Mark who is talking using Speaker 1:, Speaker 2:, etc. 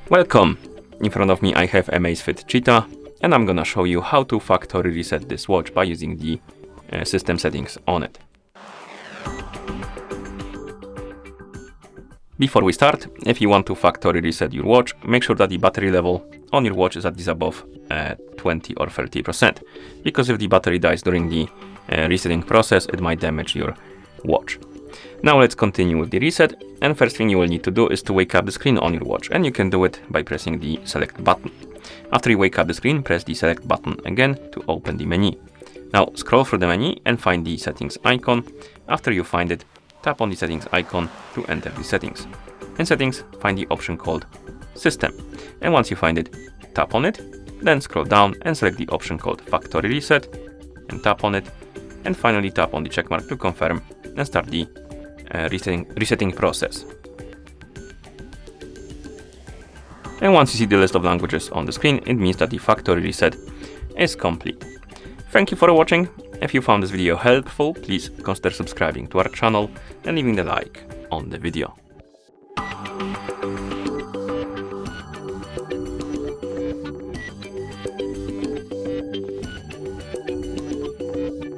Speaker 1: Welcome! In front of me I have AMAZFIT Cheetah, and I'm gonna show you how to factory reset this watch by using the system settings on it. Before we start, if you want to factory reset your watch, make sure that the battery level on your watch is at least above 20 or 30%, because if the battery dies during the resetting process, it might damage your watch. Now let's continue with the reset, and first thing you will need to do is to wake up the screen on your watch, and you can do it by pressing the select button. After you wake up the screen, press the select button again to open the menu. Now scroll through the menu and find the settings icon. After you find it, tap on the settings icon to enter the settings. In settings, find the option called system, and once you find it, tap on it, then scroll down and select the option called factory reset and tap on it, and finally tap on the checkmark to confirm and start the resetting process. And once you see the list of languages on the screen, it means that the factory reset is complete. Thank you for watching. If you found this video helpful, please consider subscribing to our channel and leaving a like on the video.